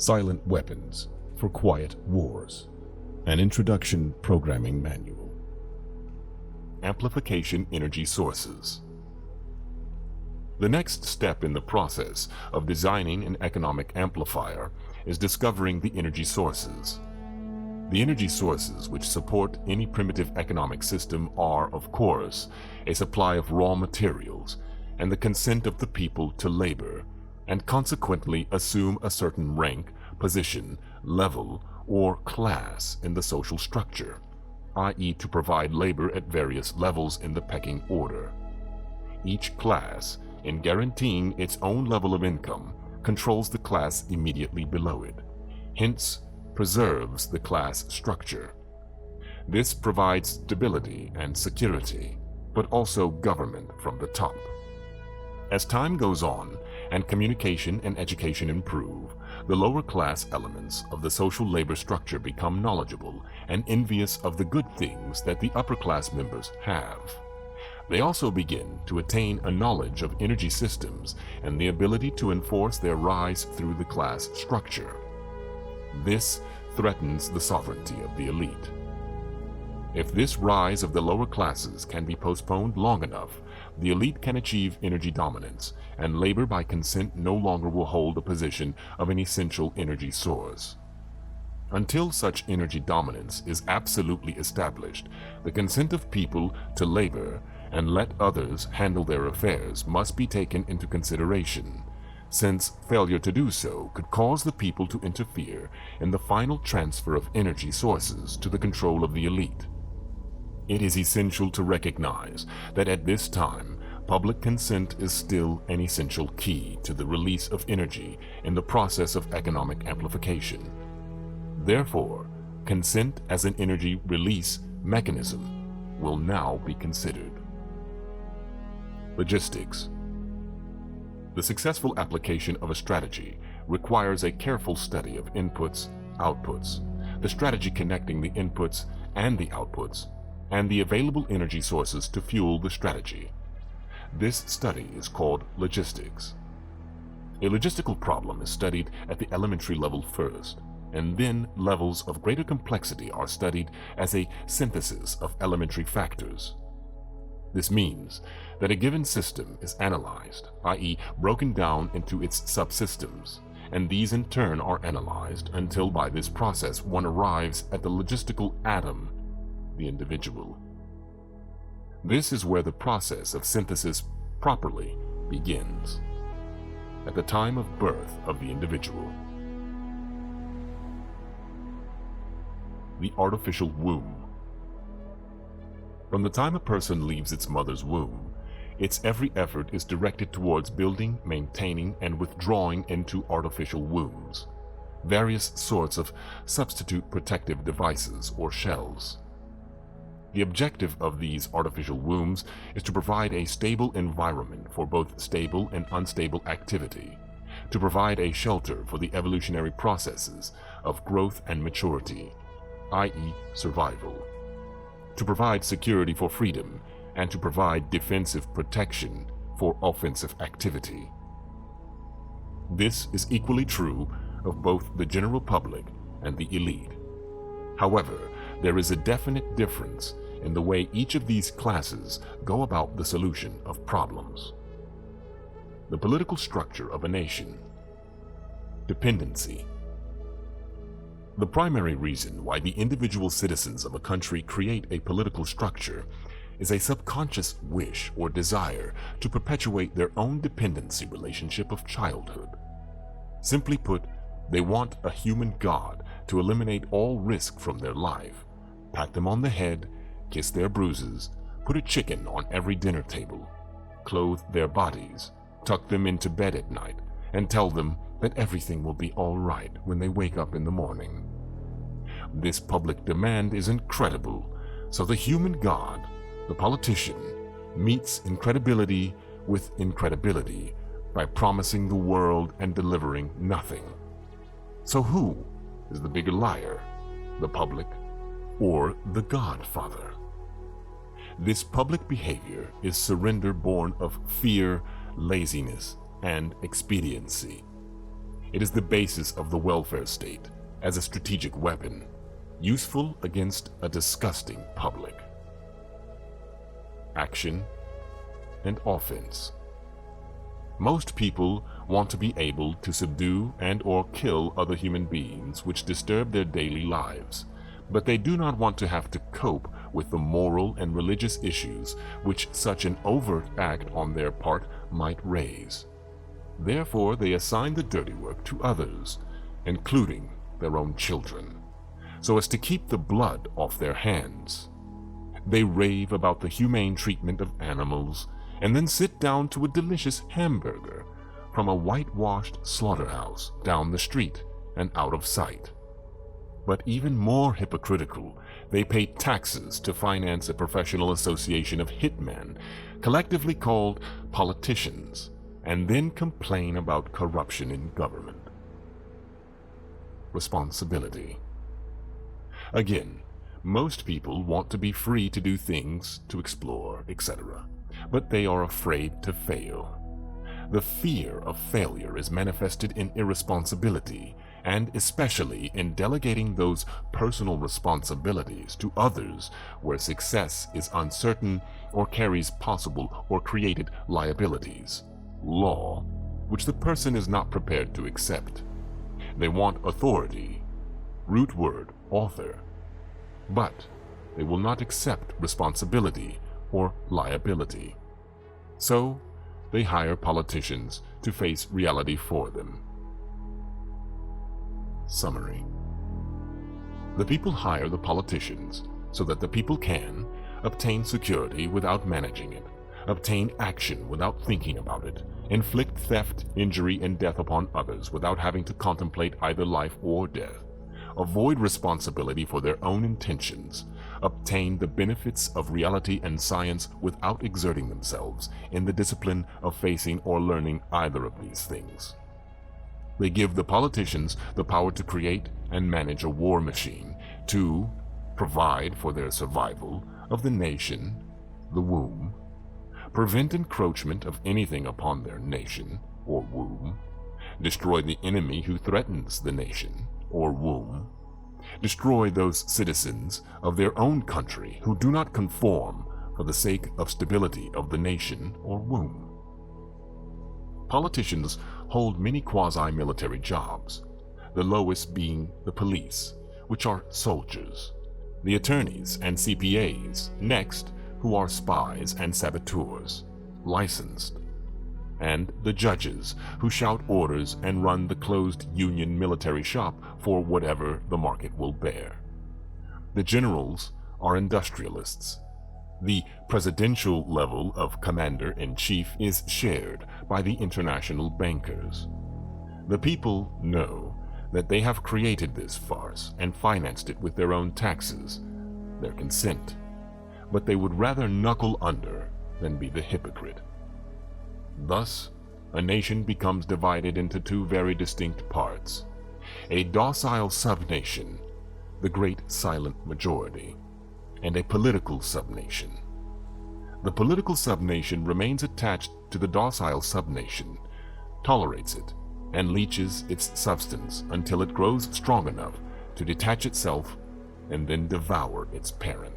Silent Weapons for Quiet Wars, an Introduction Programming Manual. Amplification Energy Sources. The next step in the process of designing an economic amplifier is discovering the energy sources. The energy sources which support any primitive economic system are, of course, a supply of raw materials and the consent of the people to labor, and consequently assume a certain rank, position, level, or class in the social structure, i.e. to provide labor at various levels in the pecking order. Each class, in guaranteeing its own level of income, controls the class immediately below it, hence preserves the class structure. This provides stability and security, but also government from the top. As time goes on and communication and education improve, the lower class elements of the social labor structure become knowledgeable and envious of the good things that the upper class members have. They also begin to attain a knowledge of energy systems and the ability to enforce their rise through the class structure. This threatens the sovereignty of the elite. If this rise of the lower classes can be postponed long enough, the elite can achieve energy dominance, and labor by consent no longer will hold a position of an essential energy source. Until such energy dominance is absolutely established, the consent of people to labor and let others handle their affairs must be taken into consideration, since failure to do so could cause the people to interfere in the final transfer of energy sources to the control of the elite. It is essential to recognize that at this time, public consent is still an essential key to the release of energy in the process of economic amplification. Therefore, consent as an energy release mechanism will now be considered. Logistics. The successful application of a strategy requires a careful study of inputs, outputs, the strategy connecting the inputs and the outputs, and the available energy sources to fuel the strategy. This study is called logistics. A logistical problem is studied at the elementary level first, and then levels of greater complexity are studied as a synthesis of elementary factors. This means that a given system is analyzed, i.e. broken down into its subsystems, and these in turn are analyzed until by this process one arrives at the logistical atom, the individual. This is where the process of synthesis properly begins, at the time of birth of the individual. The artificial womb. From the time a person leaves its mother's womb, its every effort is directed towards building, maintaining, and withdrawing into artificial wombs, various sorts of substitute protective devices or shells. The objective of these artificial wombs is to provide a stable environment for both stable and unstable activity, to provide a shelter for the evolutionary processes of growth and maturity, i.e. survival, to provide security for freedom, and to provide defensive protection for offensive activity. This is equally true of both the general public and the elite. However, there is a definite difference in the way each of these classes go about the solution of problems. The political structure of a nation. Dependency. The primary reason why the individual citizens of a country create a political structure is a subconscious wish or desire to perpetuate their own dependency relationship of childhood. Simply put, they want a human god to eliminate all risk from their life, pat them on the head, kiss their bruises, put a chicken on every dinner table, clothe their bodies, tuck them into bed at night, and tell them that everything will be all right when they wake up in the morning. This public demand is incredible, so the human god, the politician, meets incredibility with incredibility by promising the world and delivering nothing. So who is the bigger liar, the public or the Godfather? This public behavior is surrender born of fear, laziness, and expediency. It is the basis of the welfare state as a strategic weapon, useful against a disgusting public. Action and offense. Most people want to be able to subdue and/or kill other human beings which disturb their daily lives, but they do not want to have to cope with the moral and religious issues which such an overt act on their part might raise. Therefore, they assign the dirty work to others, including their own children, so as to keep the blood off their hands. They rave about the humane treatment of animals and then sit down to a delicious hamburger from a whitewashed slaughterhouse down the street and out of sight. But even more hypocritical, they pay taxes to finance a professional association of hitmen, collectively called politicians, and then complain about corruption in government. Responsibility. Again, most people want to be free to do things, to explore, etc., but they are afraid to fail. The fear of failure is manifested in irresponsibility, and especially in delegating those personal responsibilities to others where success is uncertain or carries possible or created liabilities, law, which the person is not prepared to accept. They want authority, root word, author, but they will not accept responsibility or liability. So, they hire politicians to face reality for them. Summary. The people hire the politicians so that the people can obtain security without managing it, obtain action without thinking about it, inflict theft, injury, and death upon others without having to contemplate either life or death, avoid responsibility for their own intentions, obtain the benefits of reality and science without exerting themselves in the discipline of facing or learning either of these things. They give the politicians the power to create and manage a war machine, to provide for their survival of the nation, the womb, prevent encroachment of anything upon their nation or womb, destroy the enemy who threatens the nation or womb, destroy those citizens of their own country who do not conform for the sake of stability of the nation or womb. Politicians hold many quasi-military jobs, the lowest being the police, which are soldiers, the attorneys and CPAs, next, who are spies and saboteurs, licensed, and the judges, who shout orders and run the closed union military shop for whatever the market will bear. The generals are industrialists. The presidential level of commander-in-chief is shared by the international bankers. The people know that they have created this farce and financed it with their own taxes, their consent, but they would rather knuckle under than be the hypocrite. Thus, a nation becomes divided into two very distinct parts: a docile subnation, the great silent majority, and a political subnation. The political subnation remains attached to the docile subnation, tolerates it, and leeches its substance until it grows strong enough to detach itself and then devour its parent.